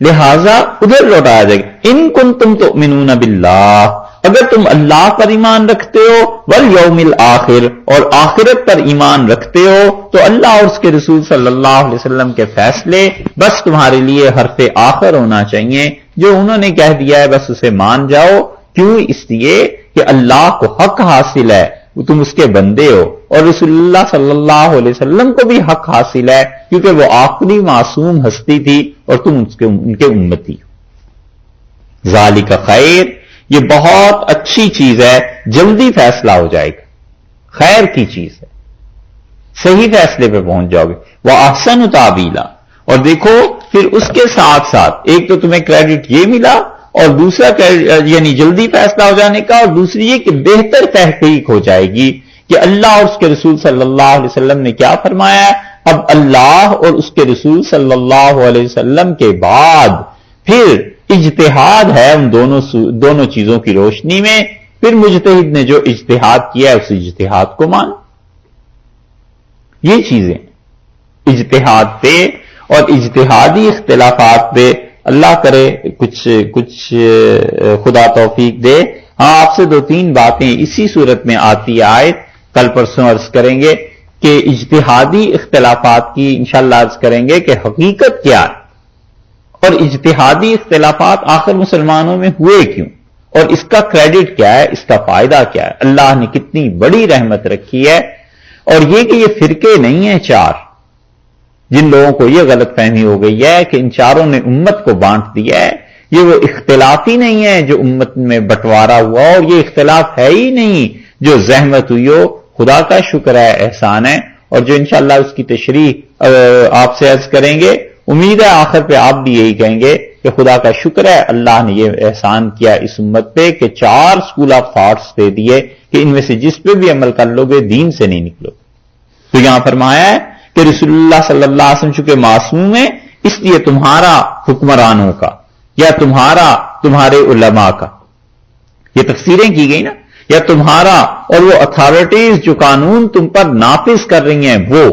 S1: لہذا ادھر لوٹایا جائے گا. ان کنتم تؤمنون باللہ, اگر تم اللہ پر ایمان رکھتے ہو, والیوم الآخر, اور آخرت پر ایمان رکھتے ہو, تو اللہ اور اس کے رسول صلی اللہ علیہ وسلم کے فیصلے بس تمہارے لیے حرف آخر ہونا چاہیے. جو انہوں نے کہہ دیا ہے بس اسے مان جاؤ. کیوں؟ اس لیے کہ اللہ کو حق حاصل ہے, تم اس کے بندے ہو, اور رسول اللہ صلی اللہ علیہ وسلم کو بھی حق حاصل ہے کیونکہ وہ آخری معصوم ہستی تھی اور تم ان کے امتی ہو. ذالک خیر, یہ بہت اچھی چیز ہے, جلدی فیصلہ ہو جائے گا, خیر کی چیز ہے, صحیح فیصلے پہ پہنچ جاؤ گے. وَأَحْسَنُ تَعْوِيلًا, اور دیکھو پھر اس کے ساتھ ساتھ ایک تو تمہیں کریڈٹ یہ ملا, اور دوسرا یعنی جلدی فیصلہ ہو جانے کا, اور دوسری یہ کہ بہتر تحقیق ہو جائے گی کہ اللہ اور اس کے رسول صلی اللہ علیہ وسلم نے کیا فرمایا ہے. اب اللہ اور اس کے رسول صلی اللہ علیہ وسلم کے بعد پھر اجتہاد ہے ان دونوں چیزوں کی روشنی میں, پھر مجتہد نے جو اجتہاد کیا ہے اس اجتہاد کو مان. یہ چیزیں اجتہاد پہ اور اجتہادی اختلافات پہ اللہ کرے کچھ خدا توفیق دے. ہاں آپ سے 2-3 باتیں اسی صورت میں آتی آیت کل پرسوں عرض کریں گے کہ اجتہادی اختلافات کی انشاءاللہ عرض کریں گے کہ حقیقت کیا ہے, اور اجتہادی اختلافات آخر مسلمانوں میں ہوئے کیوں, اور اس کا کریڈٹ کیا ہے, اس کا فائدہ کیا ہے, اللہ نے کتنی بڑی رحمت رکھی ہے. اور یہ کہ یہ فرقے نہیں ہیں 4, جن لوگوں کو یہ غلط فہمی ہو گئی ہے کہ ان 4 نے امت کو بانٹ دیا ہے, یہ وہ اختلاف ہی نہیں ہے جو امت میں بٹوارا ہوا, اور یہ اختلاف ہے ہی نہیں جو زحمت ہوئی ہو. خدا کا شکر ہے, احسان ہے, اور جو انشاءاللہ اس کی تشریح آپ سے عرض کریں گے, امید ہے آخر پہ آپ بھی یہی کہیں گے کہ خدا کا شکر ہے اللہ نے یہ احسان کیا اس امت پہ کہ 4 اسکول آف تھاٹس دے دیے کہ ان میں سے جس پہ بھی عمل کر لو گے دین سے نہیں نکلو. تو یہاں فرمایا ہے کہ رسول اللہ صلی اللہ علیہ وسلم چونکہ معصوم ہے اس لیے تمہارا حکمرانوں کا یا تمہارے علماء کا, یہ تفسیریں کی گئی نا, یا تمہارا اور وہ اتھارٹیز جو قانون تم پر نافذ کر رہی ہیں وہ,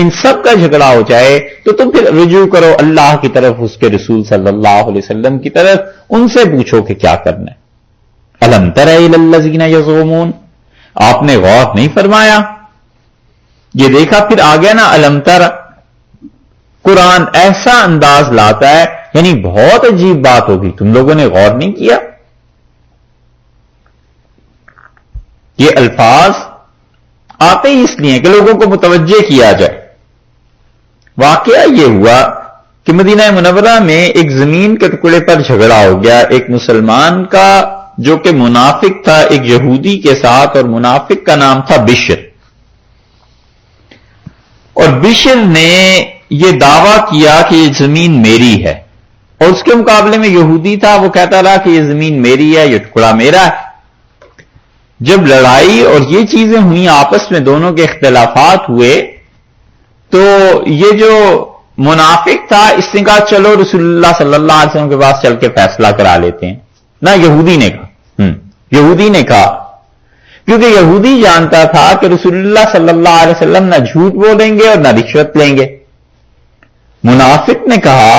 S1: ان سب کا جھگڑا ہو جائے تو تم پھر رجوع کرو اللہ کی طرف, اس کے رسول صلی اللہ علیہ وسلم کی طرف, ان سے پوچھو کہ کیا کرنا ہے. الم تر الی الذین یزعمون, آپ نے غور نہیں فرمایا؟ یہ دیکھا پھر آ گیا نا الم تر. قرآن ایسا انداز لاتا ہے، یعنی بہت عجیب بات ہوگی، تم لوگوں نے غور نہیں کیا؟ یہ الفاظ آتے ہی اس لیے کہ لوگوں کو متوجہ کیا جائے. واقعہ یہ ہوا کہ مدینہ منورہ میں ایک زمین کے ٹکڑے پر جھگڑا ہو گیا، ایک مسلمان کا جو کہ منافق تھا ایک یہودی کے ساتھ، اور منافق کا نام تھا بشر. اور بشر نے یہ دعویٰ کیا کہ یہ زمین میری ہے، اور اس کے مقابلے میں یہودی تھا، وہ کہتا رہا کہ یہ زمین میری ہے، یہ ٹکڑا میرا ہے. جب لڑائی اور یہ چیزیں ہوئیں، آپس میں دونوں کے اختلافات ہوئے، تو یہ جو منافق تھا اس نے کہا چلو رسول اللہ صلی اللہ علیہ وسلم کے پاس چل کے فیصلہ کرا لیتے ہیں. نہ یہودی نے کہا یہودی نے کہا، کیونکہ یہودی جانتا تھا کہ رسول اللہ صلی اللہ علیہ وسلم نہ جھوٹ بولیں گے اور نہ رشوت لیں گے. منافق نے کہا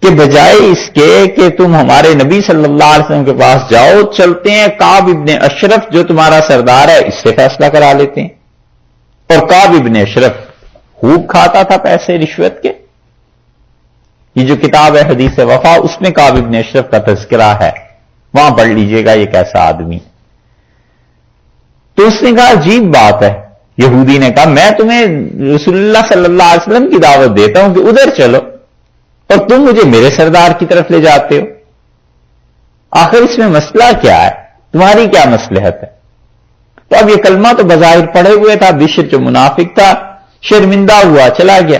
S1: کہ بجائے اس کے کہ تم ہمارے نبی صلی اللہ علیہ وسلم کے پاس جاؤ، چلتے ہیں کعب ابن اشرف جو تمہارا سردار ہے اس سے فیصلہ کرا لیتے ہیں. اور کعب ابن اشرف خوب کھاتا تھا پیسے رشوت کے. یہ جو کتاب ہے حدیث وفا، اس میں کعب ابن اشرف کا تذکرہ ہے، وہاں پڑھ لیجئے گا یہ کیسا آدمی. تو اس نے کہا عجیب بات ہے. یہودی نے کہا میں تمہیں رسول اللہ صلی اللہ علیہ وسلم کی دعوت دیتا ہوں کہ ادھر چلو، اور تم مجھے میرے سردار کی طرف لے جاتے ہو. آخر اس میں مسئلہ کیا ہے؟ تمہاری کیا مصلحت ہے؟ تو اب یہ کلمہ تو بظاہر پڑھے ہوئے تھا، بشر جو منافق تھا شرمندہ ہوا، چلا گیا.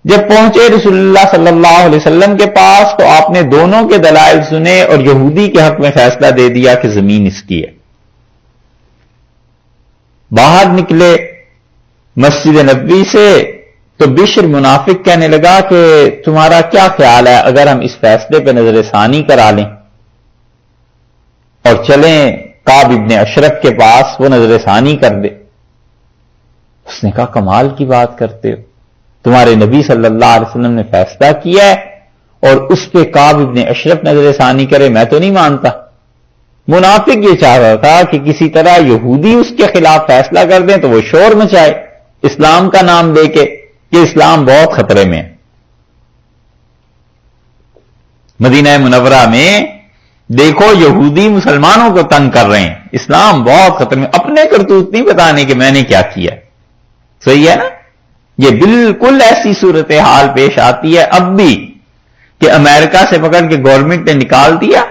S1: جب پہنچے رسول اللہ صلی اللہ علیہ وسلم کے پاس تو آپ نے دونوں کے دلائل سنے اور یہودی کے حق میں فیصلہ دے دیا کہ زمین اس کی ہے. باہر نکلے مسجد نبوی سے تو بشر منافق کہنے لگا کہ تمہارا کیا خیال ہے اگر ہم اس فیصلے پہ نظر ثانی کرا لیں اور چلیں کعب ابن اشرف کے پاس، وہ نظر ثانی کر دے. اس نے کہا کمال کی بات کرتے ہو، تمہارے نبی صلی اللہ علیہ وسلم نے فیصلہ کیا ہے اور اس پہ کعب ابن اشرف نظر ثانی کرے، میں تو نہیں مانتا. منافق یہ چاہ رہا تھا کہ کسی طرح یہودی اس کے خلاف فیصلہ کر دیں تو وہ شور مچائے اسلام کا نام لے کے کہ اسلام بہت خطرے میں ہے. مدینہ منورہ میں دیکھو یہودی مسلمانوں کو تنگ کر رہے ہیں، اسلام بہت خطرے میں، اپنے کرتوت نہیں بتانے کہ میں نے کیا کیا. صحیح ہے نا؟ یہ بالکل ایسی صورتحال پیش آتی ہے اب بھی کہ امریکہ سے پکڑ کے گورنمنٹ نے نکال دیا،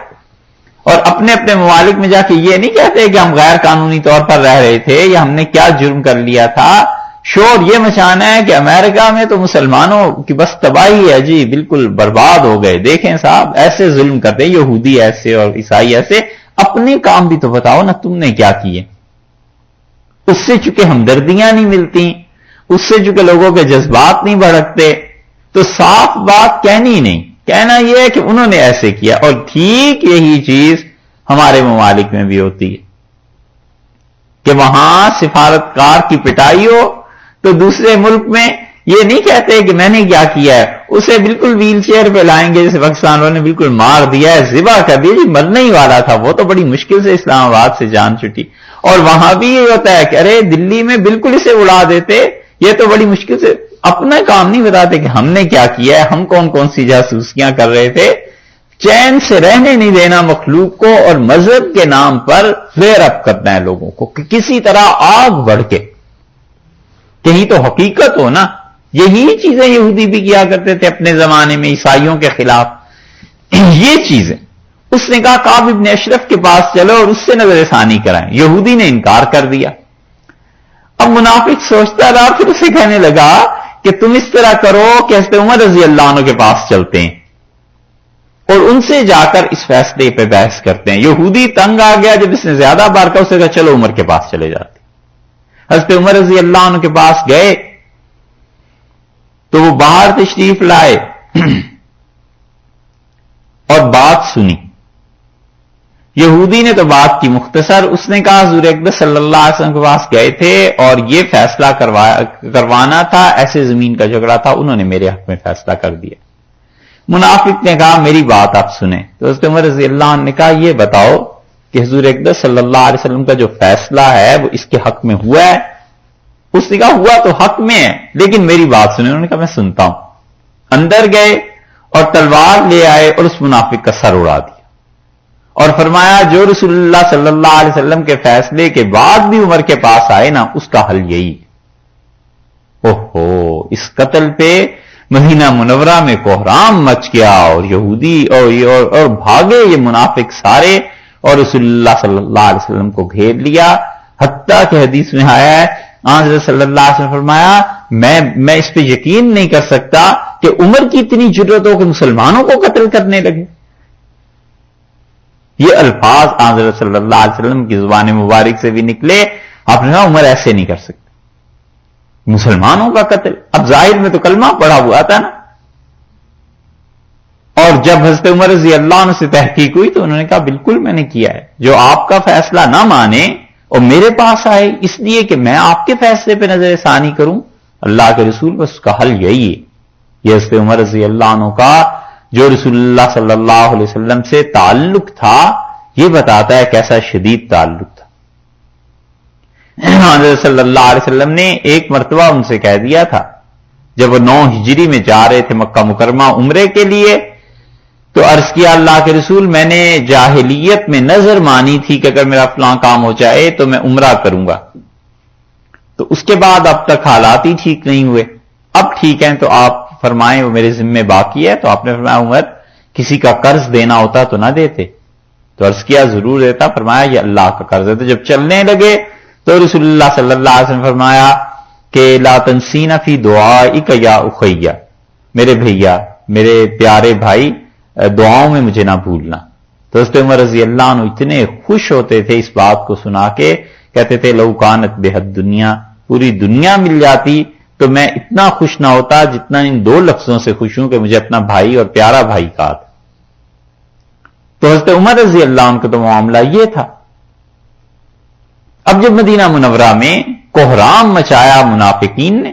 S1: اور اپنے اپنے ممالک میں جا کے یہ نہیں کہتے کہ ہم غیر قانونی طور پر رہ رہے تھے یا ہم نے کیا جرم کر لیا تھا. شور یہ مچانا ہے کہ امریکہ میں تو مسلمانوں کی بس تباہی ہے جی، بالکل برباد ہو گئے. دیکھیں صاحب ایسے ظلم کرتے ہیں یہودی ایسے اور عیسائی ایسے، اپنے کام بھی تو بتاؤ نا تم نے کیا کیے. اس سے چونکہ ہمدردیاں نہیں ملتی، اس سے چونکہ لوگوں کے جذبات نہیں بھڑکتے، تو صاف بات کہنی نہیں، کہنا یہ ہے کہ انہوں نے ایسے کیا. اور ٹھیک یہی چیز ہمارے ممالک میں بھی ہوتی ہے کہ وہاں سفارتکار کی پٹائی ہو تو دوسرے ملک میں یہ نہیں کہتے کہ میں نے کیا کیا ہے، اسے بالکل ویل چیئر پہ لائیں گے، جیسے پاکستان والوں نے بالکل مار دیا ہے، ذبح کر دیا جی، مرنے ہی والا تھا وہ تو بڑی مشکل سے اسلام آباد سے جان چھٹی. اور وہاں بھی یہ ہوتا ہے کہ ارے دلی میں بالکل اسے اڑا دیتے، یہ تو بڑی مشکل سے، اپنا کام نہیں بتاتے کہ ہم نے کیا کیا ہے، ہم کون کون سی جاسوسیاں کر رہے تھے. چین سے رہنے نہیں دینا مخلوق کو، اور مذہب کے نام پر فلیئر اپ کرنا ہے لوگوں کو کہ کسی طرح آگ بڑھ کے، کہیں تو حقیقت ہو نا. یہی چیزیں یہودی بھی کیا کرتے تھے اپنے زمانے میں عیسائیوں کے خلاف. یہ چیزیں اس نے کہا کعب ابن اشرف کے پاس چلو اور اس سے نظر ثانی کرائیں. یہودی نے انکار کر دیا. اب منافق سوچتا رہا، پھر اسے کہنے لگا کہ تم اس طرح کرو کہ حضرت عمر رضی اللہ عنہ کے پاس چلتے ہیں اور ان سے جا کر اس فیصلے پہ بحث کرتے ہیں. یہودی تنگ آ گیا جب اس نے زیادہ بار کہا، اسے کہا چلو عمر کے پاس چلے جاتے. حضرت عمر رضی اللہ عنہ کے پاس گئے تو وہ باہر تشریف لائے اور بات سنی. یہودی نے تو بات کی مختصر، اس نے کہا حضور اقدس صلی اللہ علیہ وسلم کے پاس گئے تھے اور یہ فیصلہ کروانا تھا، ایسے زمین کا جھگڑا تھا، انہوں نے میرے حق میں فیصلہ کر دیا. منافق نے کہا میری بات آپ سنیں. تو حضرت عمر رضی اللہ عنہ نے کہا یہ بتاؤ کہ حضور اقدس صلی اللہ علیہ وسلم کا جو فیصلہ ہے وہ اس کے حق میں ہوا ہے؟ اس نے کہا ہوا تو حق میں ہے، لیکن میری بات سنیں۔ انہوں نے کہا میں سنتا ہوں۔ اندر گئے اور تلوار لے آئے اور اس منافق کا سر اڑا دیا اور فرمایا جو رسول اللہ صلی اللہ علیہ وسلم کے فیصلے کے بعد بھی عمر کے پاس آئے نا، اس کا حل یہی ہے۔ اوہو، اس قتل پہ مدینہ منورہ میں کوہرام مچ گیا اور یہودی اور بھاگے یہ منافق سارے اور رسول اللہ صلی اللہ علیہ وسلم کو گھیر لیا، حتیٰ کہ حدیث میں آیا ہے حضرت صلی اللہ علیہ وسلم فرمایا میں اس پہ یقین نہیں کر سکتا کہ عمر کی اتنی جرأت ہو کہ مسلمانوں کو قتل کرنے لگے۔ یہ الفاظ حضرت صلی اللہ علیہ وسلم کی زبان مبارک سے بھی نکلے۔ آپ نے کہا عمر ایسے نہیں کر سکتے، مسلمانوں کا قتل۔ اب ظاہر میں تو کلمہ پڑھا ہوا تھا نا، اور جب حضرت عمر رضی اللہ عنہ سے تحقیق ہوئی تو انہوں نے کہا بالکل میں نے کیا ہے، جو آپ کا فیصلہ نہ مانے اور میرے پاس آئے اس لیے کہ میں آپ کے فیصلے پہ نظر ثانی کروں، اللہ کے رسول بس اس کا حل یہی ہے۔ یہ حضرت عمر رضی اللہ عنہ کا جو رسول اللہ صلی اللہ علیہ وسلم سے تعلق تھا یہ بتاتا ہے کیسا شدید تعلق تھا۔ حضرت صلی اللہ علیہ وسلم نے ایک مرتبہ ان سے کہہ دیا تھا جب وہ 9 ہجری میں جا رہے تھے مکہ مکرمہ عمرے کے لیے، تو عرض کیا اللہ کے رسول میں نے جاہلیت میں نظر مانی تھی کہ اگر میرا فلاں کام ہو جائے تو میں عمرہ کروں گا، تو اس کے بعد اب تک حالات ہی ٹھیک نہیں ہوئے، اب ٹھیک ہیں تو آپ فرمائیں وہ میرے ذمے باقی ہے۔ تو آپ نے فرمایا عمر کسی کا قرض دینا ہوتا تو نہ دیتے؟ تو عرض کیا ضرور دیتا۔ فرمایا یہ اللہ کا قرض ہے۔ تو جب چلنے لگے تو رسول اللہ صلی اللہ علیہ وسلم فرمایا کہ لا تنسینا فی دعائک یا اخیہ، میرے بھیا میرے پیارے بھائی دعاؤں میں مجھے نہ بھولنا۔ تو حضرت عمر رضی اللہ عنہ اتنے خوش ہوتے تھے اس بات کو سنا کے، کہتے تھے لو کانت بحد دنیا، پوری دنیا مل جاتی تو میں اتنا خوش نہ ہوتا جتنا ان 2 لفظوں سے خوش ہوں کہ مجھے اپنا بھائی اور پیارا بھائی کہا تھا۔ تو حضرت عمر رضی اللہ عنہ کا تو معاملہ یہ تھا۔ اب جب مدینہ منورہ میں کوہرام مچایا منافقین نے،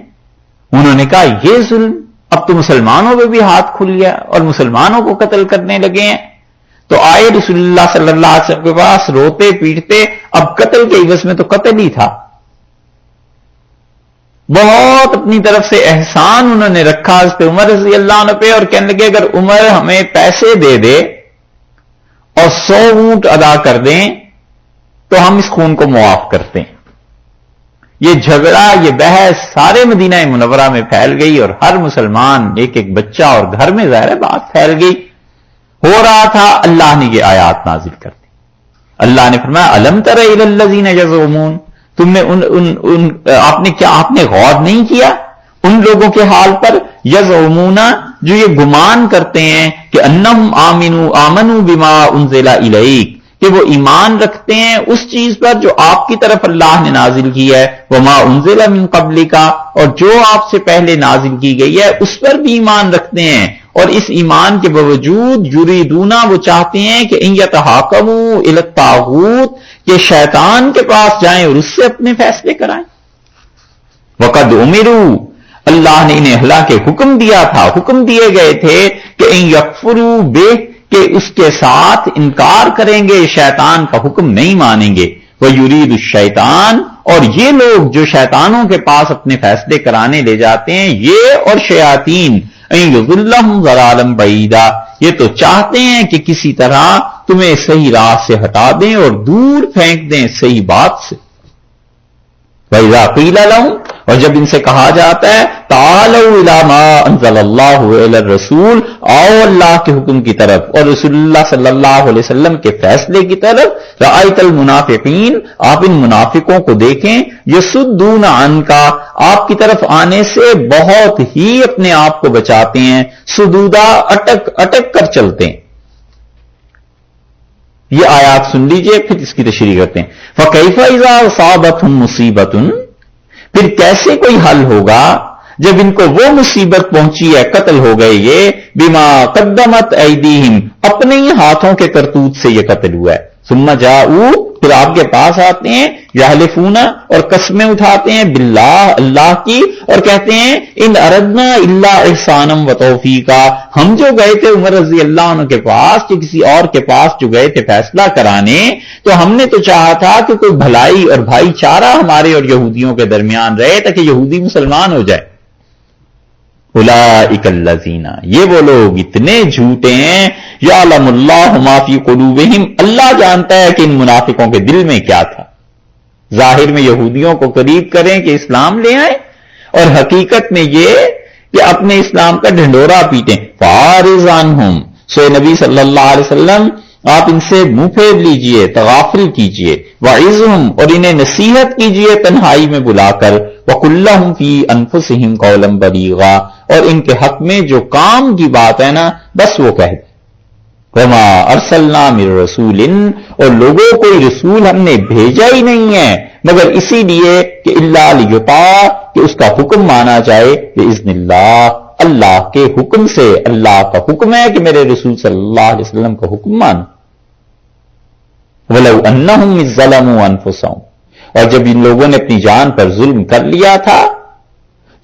S1: انہوں نے کہا یہ ظلم، اب تو مسلمانوں پہ بھی ہاتھ کھل گیا اور مسلمانوں کو قتل کرنے لگے ہیں۔ تو آئے رسول اللہ صلی اللہ علیہ وسلم کے پاس روتے پیٹتے، اب قتل کے عوض میں تو قتل ہی تھا۔ بہت اپنی طرف سے احسان انہوں نے رکھا حضرت عمر رضی اللہ عنہ پہ، اور کہنے لگے اگر عمر ہمیں پیسے دے دے اور 100 اونٹ ادا کر دیں تو ہم اس خون کو معاف کرتے ہیں۔ یہ جھگڑا یہ بحث سارے مدینہ منورہ میں پھیل گئی اور ہر مسلمان ایک ایک بچہ اور گھر میں ظاہر بات پھیل گئی ہو رہا تھا۔ اللہ نے یہ آیات نازل کر دی۔ اللہ نے فرمایا الم تر الی الذین یزعمون، تم نے آپ نے غور نہیں کیا ان لوگوں کے حال پر، یزعمون جو یہ گمان کرتے ہیں کہ انہم آمنوا بما انزل الیک، کہ وہ ایمان رکھتے ہیں اس چیز پر جو آپ کی طرف اللہ نے نازل کی ہے، وما انزل من قبلک، اور جو آپ سے پہلے نازل کی گئی ہے اس پر بھی ایمان رکھتے ہیں، اور اس ایمان کے باوجود یریدون وہ چاہتے ہیں کہ ان یتحاکموا الی الطاغوت، کہ شیطان کے پاس جائیں اور اس سے اپنے فیصلے کرائیں۔ وقد امروا، اللہ نے انہیں حالانکہ حکم دیا تھا، حکم دیے گئے تھے کہ ان یکفروا بہ، کہ اس کے ساتھ انکار کریں گے، شیطان کا حکم نہیں مانیں گے۔ وَيُرِيدُ الشَّيْطَانُ، اور یہ لوگ جو شیطانوں کے پاس اپنے فیصلے کرانے لے جاتے ہیں، یہ اور شیاطین، ان یضلہم ضلالا بعیدا، یہ تو چاہتے ہیں کہ کسی طرح تمہیں صحیح راہ سے ہٹا دیں اور دور پھینک دیں صحیح بات سے۔ وَإِذَا قِيلَ لَهُمْ، اور جب ان سے کہا جاتا ہے تعالوا الی ما انزل اللہ الی الرسول، آؤ اللہ کے حکم کی طرف اور رسول اللہ صلی اللہ علیہ وسلم کے فیصلے کی طرف، رأیت المنافقین، آپ ان منافقوں کو دیکھیں، یصدون عنک، آپ کی طرف آنے سے بہت ہی اپنے آپ کو بچاتے ہیں، صدودا، اٹک کر چلتے ہیں۔ یہ آیات سن لیجئے پھر اس کی تشریح کرتے ہیں۔ فَكَيْفَ إِذَا أَصَابَتْهُم مُّصِيبَةٌ، پھر کیسے کوئی حل ہوگا جب ان کو وہ مصیبت پہنچی ہے، قتل ہو گئے یہ، بما قدمت ایدیہم، اپنے ہی ہاتھوں کے کرتوت سے یہ قتل ہوا ہے، ثم جاؤ، پھر آپ کے پاس آتے ہیں، یحلفون، اور قسمیں اٹھاتے ہیں، باللہ، اللہ کی، اور کہتے ہیں ان اردنا الا احسانا و توفیقا، ہم جو گئے تھے عمر رضی اللہ عنہ کے پاس کہ کسی اور کے پاس جو گئے تھے فیصلہ کرانے، تو ہم نے تو چاہا تھا کہ کوئی بھلائی اور بھائی چارہ ہمارے اور یہودیوں کے درمیان رہے تاکہ یہودی مسلمان ہو جائے۔ اولئک الذین، یہ وہ لوگ اتنے جھوٹے ہیں، یعلم اللہ ما فی قلوبہم، اللہ جانتا ہے کہ ان منافقوں کے دل میں کیا تھا۔ ظاہر میں یہودیوں کو قریب کریں کہ اسلام لے آئیں، اور حقیقت میں یہ کہ اپنے اسلام کا ڈھنڈورا پیٹیں۔ فاعرض عنہم، سو نبی صلی اللہ علیہ وسلم آپ ان سے منہ پھیر لیجئے، تغافل کیجئے، وعظہم، اور انہیں نصیحت کیجئے تنہائی میں بلا کر، وقل لہم فی انفسہم قولا بلیغا، اور ان کے حق میں جو کام کی بات ہے نا بس وہ کہہ دیں۔ وما ارسلنا من رسول، اور لوگوں کوئی رسول ہم نے بھیجا ہی نہیں ہے مگر اسی لیے کہ الا لیطاع، کہ اس کا حکم مانا جائے، باذن اللہ، اللہ کے حکم سے۔ اللہ کا حکم ہے کہ میرے رسول صلی اللہ علیہ وسلم کا حکم مانو۔ وَلَوْ أَنَّهُمْ إِذ ظَّلَمُوا أَنفُسَهُمْ، اور جب ان لوگوں نے اپنی جان پر ظلم کر لیا تھا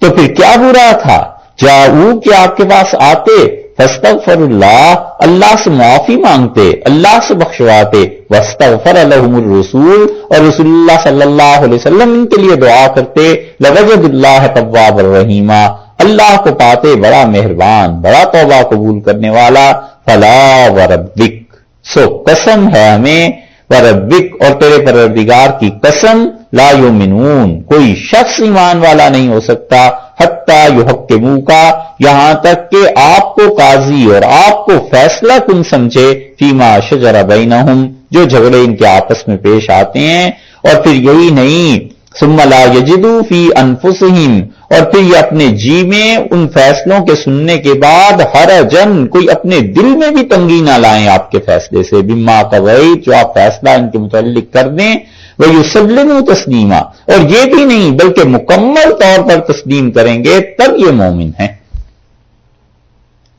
S1: تو پھر کیا برا تھا، جاؤ کہ آپ کے پاس آتے، فاستغفر اللہ، اللہ سے معافی مانگتے، اللہ سے بخشواتے، واستغفر لهم الرسول، اور رسول اللہ صلی اللہ علیہ وسلم ان کے لیے دعا کرتے، لوجد اللہ توابا رحیما، اللہ کو پاتے بڑا مہربان، بڑا توبہ قبول کرنے والا۔ فلا وربک، سو قسم ہے ہمیں، وربک، اور تیرے پروردگار کی قسم، لا یؤمنون، کوئی شخص ایمان والا نہیں ہو سکتا، حتی یحکموکا، یہاں تک کہ آپ کو قاضی اور آپ کو فیصلہ کن سمجھے، فیما شجر بینہم، جو جھگڑے ان کے آپس میں پیش آتے ہیں، اور پھر یہی نہیں، ثم لا یجدوا فی انفسہم، اور پھر یہ اپنے جی میں ان فیصلوں کے سننے کے بعد حرجن، کوئی اپنے دل میں بھی تنگی نہ لائیں آپ کے فیصلے سے، بما قضیت، جو آپ فیصلہ ان کے متعلق کر دیں، وَيُسَلِّمُوا تسلیما، اور یہ بھی نہیں بلکہ مکمل طور پر تسلیم کریں گے، تب یہ مومن ہیں۔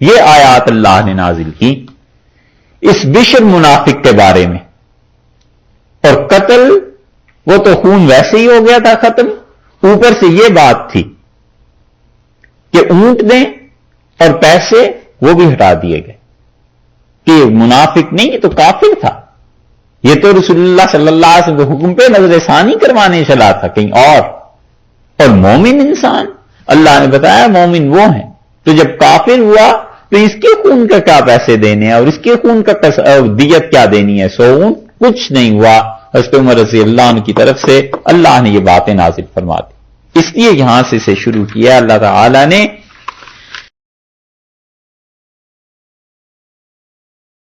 S1: یہ آیات اللہ نے نازل کی اس بشر منافق کے بارے میں، اور قتل وہ تو خون ویسے ہی ہو گیا تھا ختم، اوپر سے یہ بات تھی کہ اونٹ دیں اور پیسے وہ بھی ہٹا دیے گئے، کہ منافق نہیں، یہ تو کافر تھا، یہ تو رسول اللہ صلی اللہ علیہ وسلم کے حکم پہ نظر ثانی کروانے چلا تھا کہیں اور مومن انسان، اللہ نے بتایا مومن وہ ہیں۔ تو جب کافر ہوا تو اس کے خون کا کیا پیسے دینے ہیں، اور اس کے خون کا دیت کیا دینی ہے، سو کچھ نہیں ہوا۔ حضرت عمر رضی اللہ عنہ کی طرف سے اللہ نے یہ باتیں نازل فرما دی، اس لیے یہاں سے اسے شروع کیا اللہ تعالی نے